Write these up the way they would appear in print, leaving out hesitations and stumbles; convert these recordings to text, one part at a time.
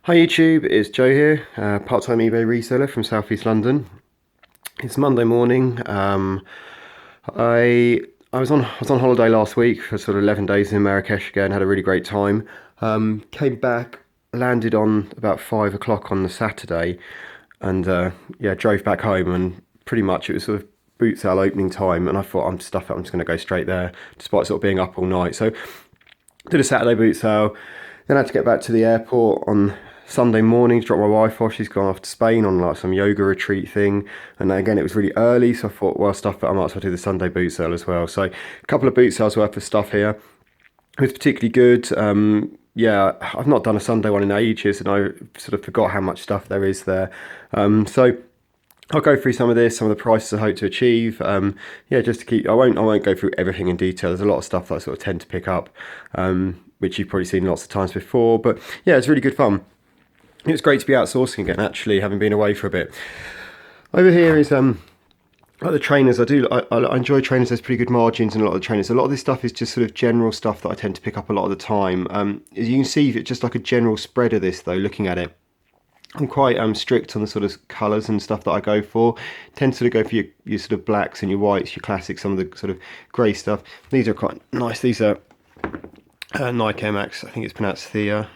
Hi YouTube, it's Joe here, part-time eBay reseller from South East London. It's Monday morning. I was on holiday last week for sort of 11 days in Marrakesh again, had a really great time. Came back, landed on about 5 o'clock on the Saturday, and yeah, drove back home, and pretty much it was sort of boot sale opening time, and I thought I'm just going to go straight there, despite sort of being up all night. So did a Saturday boot sale, then I had to get back to the airport on Sunday morning to drop my wife off. She's gone off to Spain on like some yoga retreat thing, and again it was really early, so I thought, well, stuff, I might as well do the Sunday boot sale as well. So a couple of boot sales worth of stuff here. It was particularly good. Yeah, I've not done a Sunday one in ages, and I sort of forgot how much stuff there is there. So I'll go through some of this, some of the prices I hope to achieve. Yeah, just to keep, I won't go through everything in detail. There's a lot of stuff that I sort of tend to pick up, which you've probably seen lots of times before. But yeah, it's really good fun. It was great to be outsourcing again, actually, having been away for a bit. Over here is like the trainers. I enjoy trainers. There's pretty good margins in a lot of the trainers. A lot of this stuff is just sort of general stuff that I tend to pick up a lot of the time. As you can see, it's just like a general spread of this, though. Looking at it, I'm quite strict on the sort of colours and stuff that I go for. Tend to sort of go for your sort of blacks and your whites, your classics, some of the sort of grey stuff. These are quite nice. These are Nike Air Max. I think it's pronounced Thea.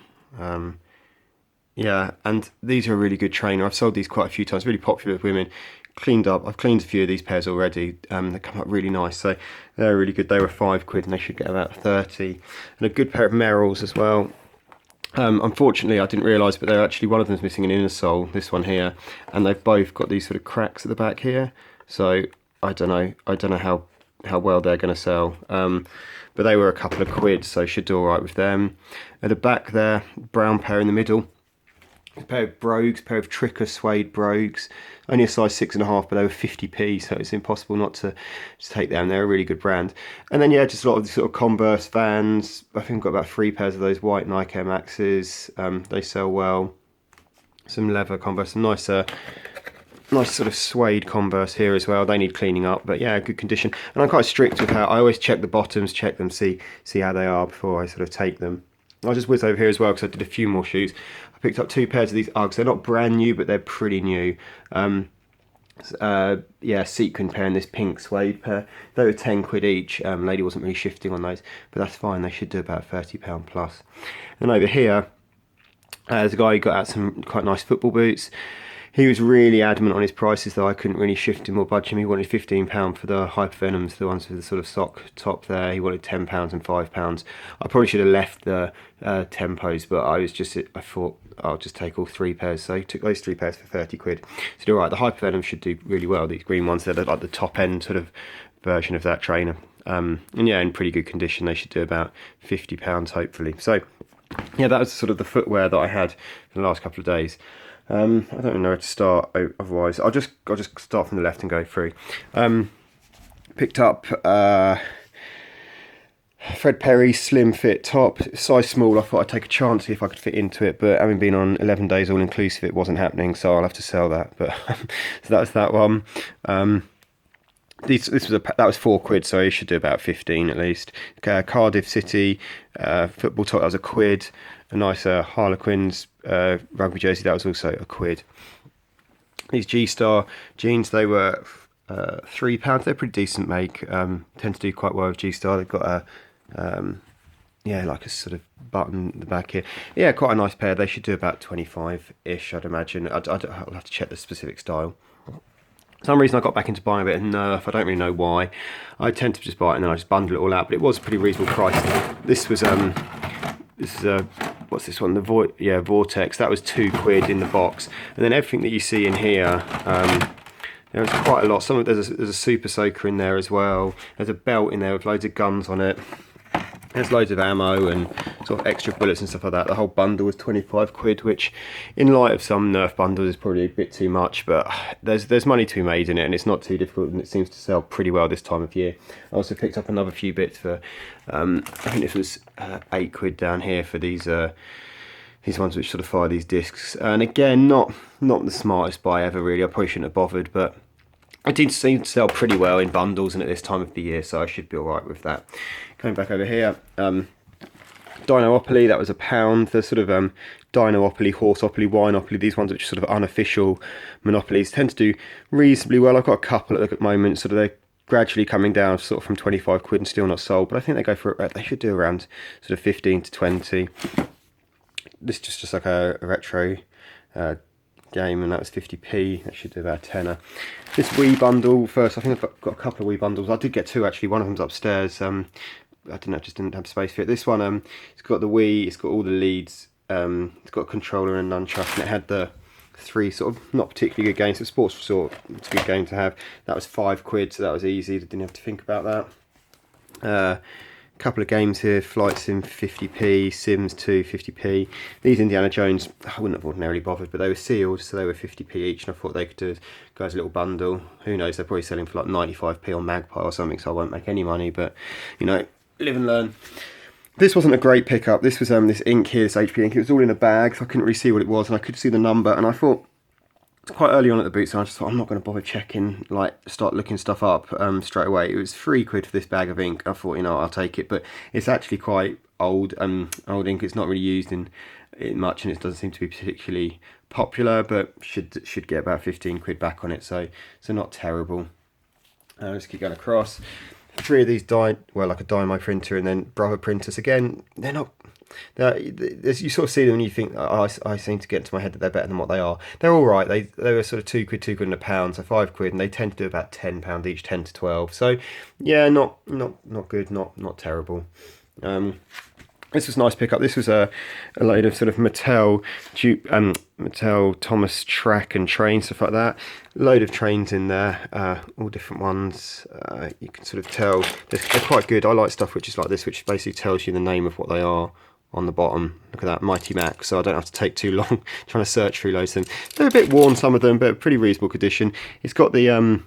Yeah, and these are a really good trainer. I've sold these quite a few times. Really popular with women. Cleaned up. I've cleaned a few of these pairs already. They come up really nice. So they're really good. They were £5 and they should get about 30. And a good pair of Merrells as well. Unfortunately, I didn't realise, but they're actually, one of them's missing an inner sole, this one here, and they've both got these sort of cracks at the back here. So I don't know how well they're going to sell. But they were a couple of quid, so should do all right with them. At the back there, brown pair in the middle. A pair of brogues, pair of Tricker suede brogues, only a size 6.5, but they were 50p, so it's impossible not to take them. They're a really good brand. And then yeah, just a lot of the sort of Converse Vans. I think I've got about 3 pairs of those white Nike Air Maxes. They sell well. Some leather Converse, some nice sort of suede Converse here as well. They need cleaning up, but yeah, good condition. And I'm quite strict with how I always check the bottoms, check them, see how they are before I sort of take them. I'll just whiz over here as well because I did a few more shoes. I picked up 2 pairs of these Uggs. They're not brand new, but they're pretty new. Yeah, sequin pair and this pink suede pair. They were 10 quid each. Lady wasn't really shifting on those, but that's fine. They should do about £30 plus. And over here, there's a guy who got out some quite nice football boots. He was really adamant on his prices, though I couldn't really shift him or budge him. He wanted £15 for the Hypervenoms, the ones with the sort of sock top there. He wanted £10 and £5. I probably should have left the tempos, but I thought I'll just take all 3 pairs. So I took those 3 pairs for 30 quid. So you're right, the Hypervenoms should do really well. These green ones, they're like the top end sort of version of that trainer. And yeah, in pretty good condition. They should do about £50 hopefully. So yeah, that was sort of the footwear that I had for the last couple of days. I don't even know where to start. Otherwise, I'll just start from the left and go through. Picked up Fred Perry slim fit top, size small. I thought I'd take a chance, see if I could fit into it, but having been on 11 days all inclusive, it wasn't happening, so I'll have to sell that. But so that was that one. That was 4 quid, so you should do about 15 at least. Cardiff City football top, that was a quid. A nice Harlequins rugby jersey, that was also a quid. These G-Star jeans, they were £3. They're pretty decent make. Tend to do quite well with G-Star. They've got a yeah, like a sort of button at the back here. Yeah, quite a nice pair. They should do about 25-ish, I'd imagine. I'll have to check the specific style. For some reason I got back into buying a bit of Nerf. I don't really know why. I tend to just buy it and then I just bundle it all out, but it was a pretty reasonable price. This is what's this one? The Vortex. That was 2 quid in the box, and then everything that you see in here. There's quite a lot. There's a super soaker in there as well. There's a belt in there with loads of guns on it. There's loads of ammo and sort of extra bullets and stuff like that. The whole bundle was 25 quid, which in light of some Nerf bundles is probably a bit too much, but there's money to be made in it, and it's not too difficult, and it seems to sell pretty well this time of year. I also picked up another few bits for, I think this was 8 quid down here for these ones which sort of fire these discs. And again, not the smartest buy ever really. I probably shouldn't have bothered, but it did seem to sell pretty well in bundles and at this time of the year, so I should be alright with that. Coming back over here, Dinopoly, that was £1. The sort of Dinopoly, Horseopoly, Wineopoly, these ones which are sort of unofficial monopolies, tend to do reasonably well. I've got a couple at the moment, sort of they're gradually coming down sort of from 25 quid and still not sold, but I think they go for, they should do around sort of 15 to 20. This is just like a retro game, and that was 50p. That should do about a tenner. This Wii bundle first, I think I've got a couple of Wii bundles. I did get two actually, one of them's upstairs. I don't know, just didn't have space for it. This one, it's got the Wii, it's got all the leads, it's got a controller and a nunchuck, and it had the 3 sort of not particularly good games. It's a sports resort, it's a good game to have. That was 5 quid, so that was easy, didn't have to think about that. Couple of games here, Flight Sim 50p, Sims 2 50p. These Indiana Jones, I wouldn't have ordinarily bothered, but they were sealed, so they were 50p each, and I thought they could go as a little bundle. Who knows, they're probably selling for like 95p on Magpie or something, so I won't make any money, but you know, live and learn. This wasn't a great pickup. This was this ink here, this HP ink. It was all in a bag, so I couldn't really see what it was, and I could see the number, and I thought, it's quite early on at the boot, so I just thought I'm not going to bother checking, like start looking stuff up straight away. It was 3 quid for this bag of ink. I thought, you know, I'll take it, but it's actually quite old ink. It's not really used in much, and it doesn't seem to be particularly popular, but should get about 15 quid back on it, so not terrible. Let's keep going across. 3 of these like a Dymo printer, and then Brother printers. Again, they're not. You sort of see them and you think, oh, I seem to get into my head that they're better than what they are. They're all right. They were sort of 2 quid and a pound, so 5 quid, and they tend to do about £10 each, 10 to 12. So yeah, not good, not terrible. This was a nice pickup. This was a load of sort of Mattel Thomas track and train, stuff like that. Load of trains in there, all different ones. You can sort of tell they're quite good. I like stuff which is like this, which basically tells you the name of what they are on the bottom. Look at that, Mighty Max, so I don't have to take too long trying to search through loads of them. They're a bit worn, some of them, but pretty reasonable condition. It's got the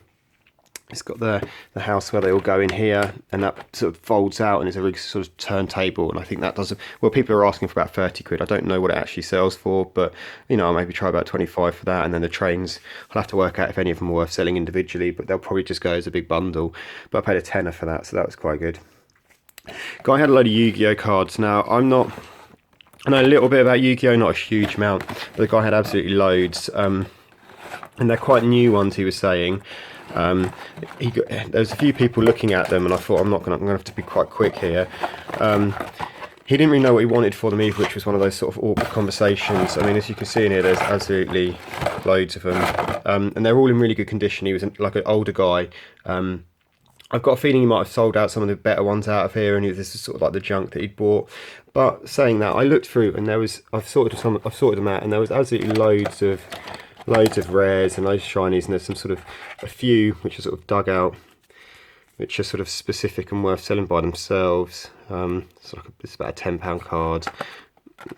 house where they all go in here, and that sort of folds out and is a really sort of turntable, and I think that does, well, people are asking for about 30 quid. I don't know what it actually sells for, but you know, I'll maybe try about 25 for that, and then the trains, I'll have to work out if any of them are worth selling individually, but they'll probably just go as a big bundle. But I paid a tenner for that, so that was quite good. Guy had a load of Yu-Gi-Oh cards. Now, I know a little bit about Yu-Gi-Oh, not a huge amount, but the guy had absolutely loads, and they're quite new ones, he was saying. There's a few people looking at them, and I thought I'm going to have to be quite quick here. He didn't really know what he wanted for them either, which was one of those sort of awkward conversations. I mean, as you can see in here, there's absolutely loads of them, and they're all in really good condition. He was like an older guy. I've got a feeling he might have sold out some of the better ones out of here, and this is sort of like the junk that he'd bought. But saying that, I looked through, and I've sorted them out, and there was absolutely loads of rares and loads of shinies, and there's some sort of a few which are sort of dug out, which are sort of specific and worth selling by themselves. It's about a £10 card.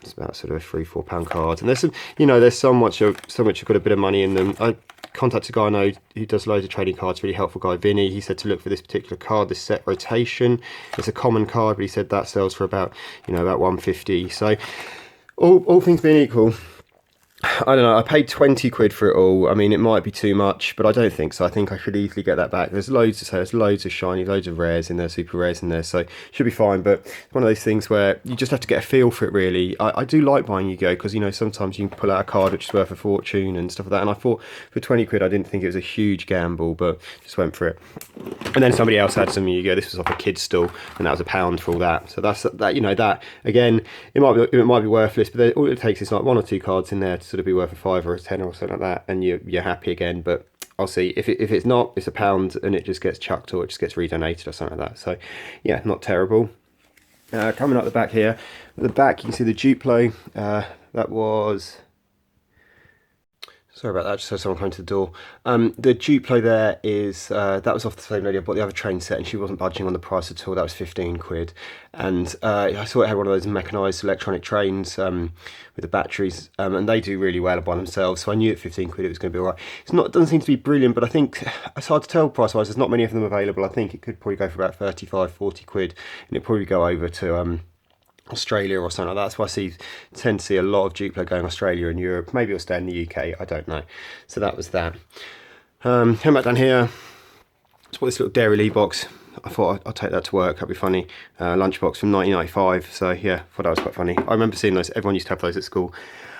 It's about sort of a £3-4 card, and there's some, you know, there's so much have got a bit of money in them. I contacted a guy I know who does loads of trading cards, really helpful guy, Vinny. He said to look for this particular card, this set rotation. It's a common card, but he said that sells for about, you know, about 150. So all things being equal, I don't know, I paid 20 quid for it all. I mean, it might be too much, but I don't think so. I think I should easily get that back. There's loads of shiny, loads of rares in there, super rares in there, so should be fine. But it's one of those things where you just have to get a feel for it, really. I do like buying Yu-Gi-Oh, because, you know, sometimes you can pull out a card which is worth a fortune and stuff like that, and I thought for 20 quid I didn't think it was a huge gamble, but just went for it. And then somebody else had some Yu-Gi-Oh. This was off a kid's stall, and that was £1 for all that. So that's that. You know, that again, it might be worthless, but all it takes is like 1 or 2 cards in there to sort of be worth a 5 or a 10 or something like that, and you're happy again. But I'll see if it's not, it's £1 and it just gets chucked or it just gets redonated or something like that. So yeah, not terrible. Coming up the back here, at the back you can see the Duplo. That was, sorry about that, just had someone coming to the door. The Duplo there is, that was off the same lady I bought the other train set, and she wasn't budging on the price at all. That was 15 quid. And I saw it had one of those mechanised electronic trains with the batteries, and they do really well by themselves. So I knew at 15 quid it was going to be alright. It doesn't seem to be brilliant, but I think it's hard to tell price-wise. There's not many of them available. I think it could probably go for about 35, 40 quid, and it'd probably go over to Australia or something like that. That's why I tend to see a lot of Duplo going Australia and Europe. Maybe it'll stay in the UK, I don't know. So that was that. Come back down here. It's what this little Dairy Lee box. I thought I'd take that to work, that'd be funny. Lunchbox from 1995, so yeah, I thought that was quite funny. I remember seeing those, everyone used to have those at school.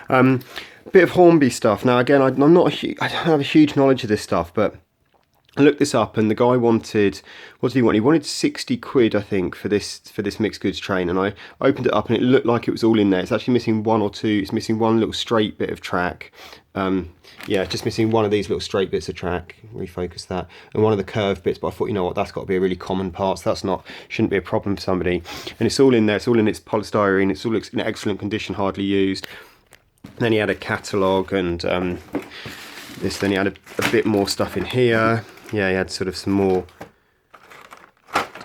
Bit of Hornby stuff. Now again, I don't have a huge knowledge of this stuff, but I looked this up, and the guy wanted, what did he want? He wanted 60 quid, I think, for this mixed goods train, and I opened it up and it looked like it was all in there. It's actually missing one or two. It's missing one little straight bit of track. Yeah, just missing one of these little straight bits of track. Refocus that, and one of the curved bits. But I thought, you know what, that's got to be a really common part. So that's shouldn't be a problem for somebody. And it's all in there. It's all in its polystyrene. It's all in excellent condition, hardly used. And then he had a catalogue and this. Then he had a bit more stuff in here. Yeah, he had sort of some more,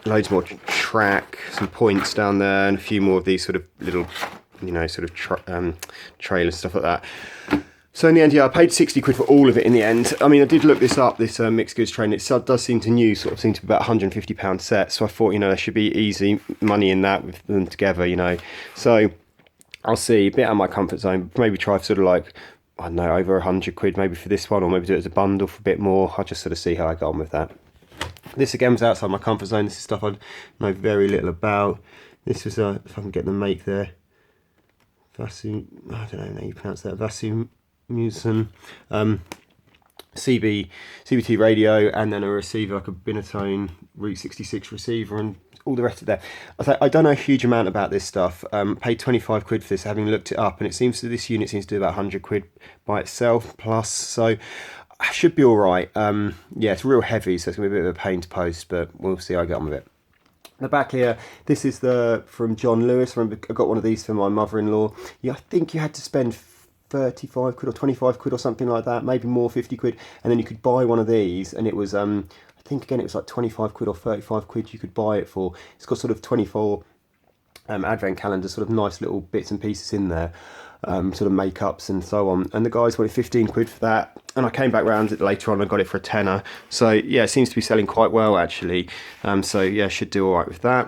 loads more track, some points down there, and a few more of these sort of little, you know, sort of trailers, stuff like that. So in the end, yeah, I paid 60 quid for all of it in the end. I mean, I did look this up, this mixed goods train. It does seem to be about £150 set. So I thought, you know, there should be easy money in that with them together, you know. So I'll see, a bit out of my comfort zone, maybe try for sort of like, I don't know, over 100 quid maybe for this one, or maybe do it as a bundle for a bit more. I'll just sort of see how I go on with that. This again was outside my comfort zone. This is stuff I know very little about. This was, if I can get the make there, Vasu, I don't know how you pronounce that, Vasu Musen, CBT radio, and then a receiver, like a Binatone Route 66 receiver, and all the rest of that. I don't know a huge amount about this stuff. Paid 25 quid for this, having looked it up, and it seems that this unit seems to do about 100 quid by itself plus, so I should be all right. Yeah, it's real heavy, so it's gonna be a bit of a pain to post, but we'll see how I get on with it. The back here, this is from John Lewis. I remember I got one of these for my mother-in-law. Yeah, I think you had to spend 35 quid or 25 quid or something like that, maybe more, 50 quid, and then you could buy one of these, and it was I think again it was like 25 quid or 35 quid you could buy it for. It's got sort of 24 advent calendar, sort of nice little bits and pieces in there, sort of makeups and so on, and the guys wanted 15 quid for that, and I came back round it later on and got it for a tenner. So yeah, it seems to be selling quite well actually. So yeah, should do all right with that.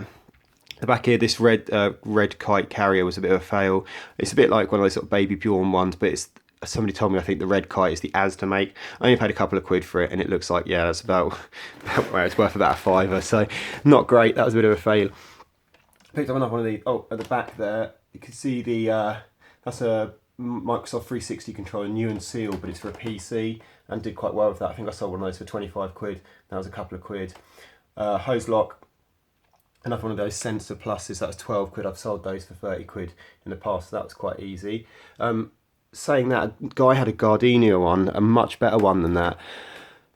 The back here, this red kite carrier was a bit of a fail. It's a bit like one of those sort of baby Bjorn ones, but it's, somebody told me I think the red kite is the Asda make. I only paid a couple of quid for it, and it looks like, yeah, that's about well, it's worth about a fiver, so not great. That was a bit of a fail. Picked up another one of these. Oh, at the back there, you can see the that's a Microsoft 360 controller, new and sealed, but it's for a PC, and did quite well with that. I think I sold one of those for 25 quid. That was a couple of quid. Hose lock. Another one of those sensor pluses, that was 12 quid. I've sold those for 30 quid in the past, so that was quite easy. Saying that, a guy had a Gardenia one, a much better one than that,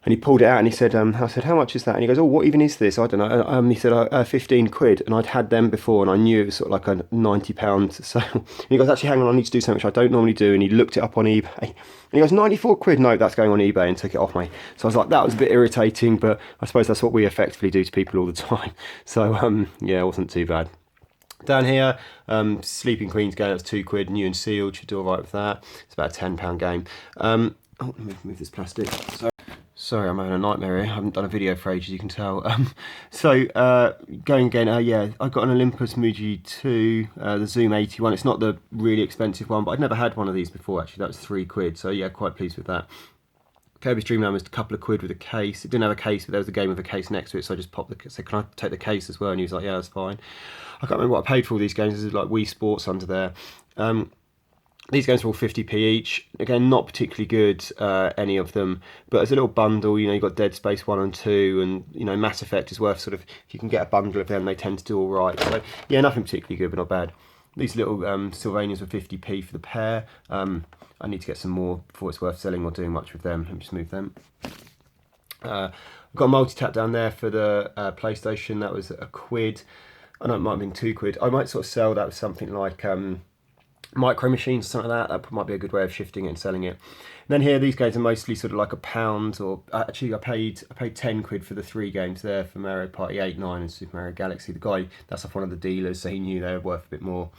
and he pulled it out and he said, I said, how much is that? And he goes, oh, what even is this? I don't know. He said, 15 quid, and I'd had them before, and I knew it was sort of like a £90 sale. And he goes, actually, hang on, I need to do something which I don't normally do, and he looked it up on eBay. And he goes, 94 quid? No, that's going on eBay, and took it off me. So I was like, that was a bit irritating, but I suppose that's what we effectively do to people all the time. So, yeah, it wasn't too bad. Down here, Sleeping Queen's game, that's 2 quid, new and sealed, should do all right with that. It's about a £10 game. Oh, let me move this plastic. Sorry, I'm having a nightmare here. I haven't done a video for ages, you can tell. Going again, yeah, I got an Olympus Muji 2, the Zoom 81. It's not the really expensive one, but I'd never had one of these before, actually. That was 3 quid, so yeah, quite pleased with that. Kirby's Dream Land was a couple of quid with a case. It didn't have a case, but there was a game with a case next to it, so I just popped said, can I take the case as well? And he was like, yeah, that's fine. I can't remember what I paid for all these games. This is like Wii Sports under there. These games were all 50p each. Again, not particularly good, any of them, but as a little bundle, you know, you've got Dead Space 1 and 2, and, you know, Mass Effect is worth sort of, if you can get a bundle of them, they tend to do all right. So, yeah, nothing particularly good, but not bad. These little Sylvanias were 50p for the pair. I need to get some more before it's worth selling or doing much with them. Let me just move them. I've got a multi-tap down there for the PlayStation. That was a quid. I know it might have been 2 quid. I might sort of sell that with something like micro machines or something like that. That might be a good way of shifting it and selling it. And then here, these games are mostly sort of like £1, or actually I paid 10 quid for the 3 games there for Mario Party 8, 9 and Super Mario Galaxy. The guy, that's off one of the dealers, so he knew they were worth a bit more.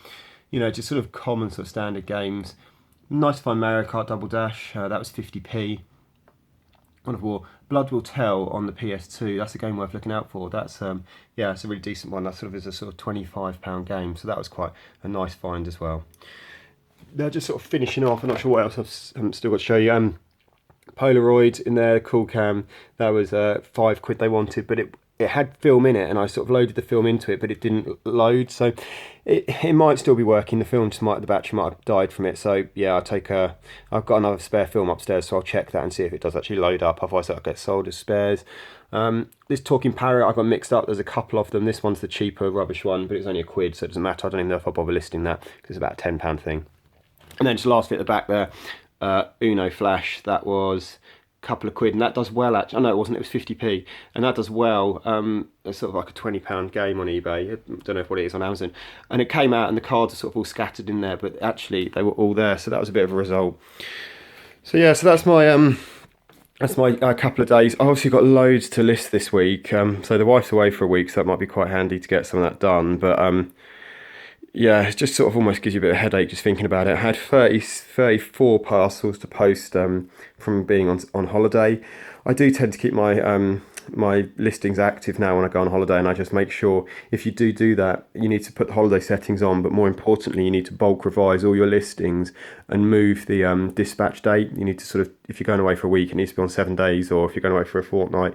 You know, just sort of common sort of standard games. Nice to find Mario Kart Double Dash, that was 50p. God of War, Blood Will Tell on the PS2, that's a game worth looking out for. That's, yeah, it's a really decent one. That sort of is a sort of £25 game, so that was quite a nice find as well. They're just sort of finishing off. I'm not sure what else I've still got to show you. Polaroid in there, cool cam. That was 5 quid they wanted, but it it had film in it, and I sort of loaded the film into it, but it didn't load. So it might still be working. The film just the battery might have died from it. So yeah, I've got another spare film upstairs, so I'll check that and see if it does actually load up. Otherwise, that'll get sold as spares. This Talking Parrot, I got mixed up. There's a couple of them. This one's the cheaper rubbish one, but it's only £1, so it doesn't matter. I don't even know if I'll bother listing that because it's about a £10 thing. And then just last bit at the back there, Uno Flash. That was couple of quid, and that does well actually. Oh no, it wasn't, it was 50p, and that does well. It's sort of like a £20 game on eBay. I don't know what it is on Amazon, and it came out and the cards are sort of all scattered in there, but actually they were all there, so that was a bit of a result. So yeah, so that's my couple of days. I've obviously got loads to list this week, so the wife's away for a week, so that might be quite handy to get some of that done, but yeah, it just sort of almost gives you a bit of a headache just thinking about it. I had 34 parcels to post from being on holiday. I do tend to keep my my listings active now when I go on holiday, and I just make sure if you do that, you need to put the holiday settings on, but more importantly, you need to bulk revise all your listings and move the dispatch date. You need to sort of, if you're going away for a week, it needs to be on 7 days, or if you're going away for a fortnight,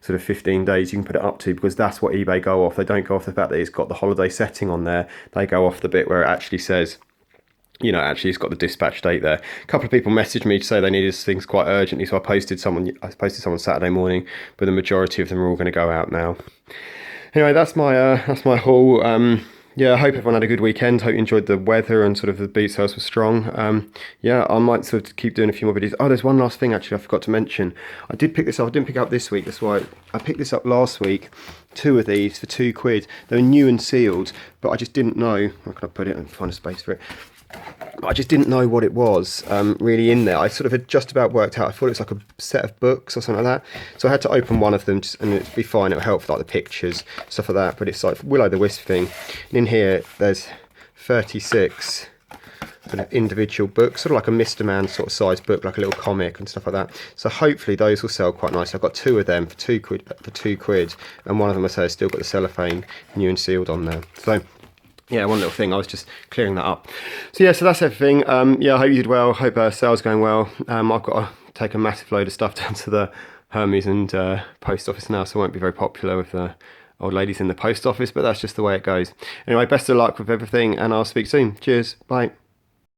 sort of 15 days you can put it up to, because that's what eBay go off. They don't go off the fact that it's got the holiday setting on there. They go off the bit where it actually says, you know, actually it's got the dispatch date there. A couple of people messaged me to say they needed things quite urgently, so I posted some Saturday morning, but the majority of them are all going to go out now. Anyway, that's my haul. Yeah, I hope everyone had a good weekend. Hope you enjoyed the weather and sort of the beat sales were strong. Yeah, I might sort of keep doing a few more videos. Oh, there's one last thing actually I forgot to mention. I did pick this up. I didn't pick it up this week. That's why I picked this up last week. 2 of these for £2. They were new and sealed, but I just didn't know. Where can I put it and find a space for it? I just didn't know what it was really in there. I sort of had just about worked out. I thought it was like a set of books or something like that. So I had to open one of them and it'd be fine. It'll help with like the pictures, stuff like that. But it's like Will-O-the-Wisp thing. And in here, there's 36 sort of individual books, sort of like a Mr. Man sort of size book, like a little comic and stuff like that. So hopefully those will sell quite nicely. I've got 2 of them for £2, and one of them I say has still got the cellophane new and sealed on there. So yeah, one little thing, I was just clearing that up. So yeah, so that's everything. Yeah, I hope you did well. Hope sales going well. I've got to take a massive load of stuff down to the Hermes and post office now, so I won't be very popular with the old ladies in the post office, but that's just the way it goes. Anyway, best of luck with everything, and I'll speak soon. Cheers, bye.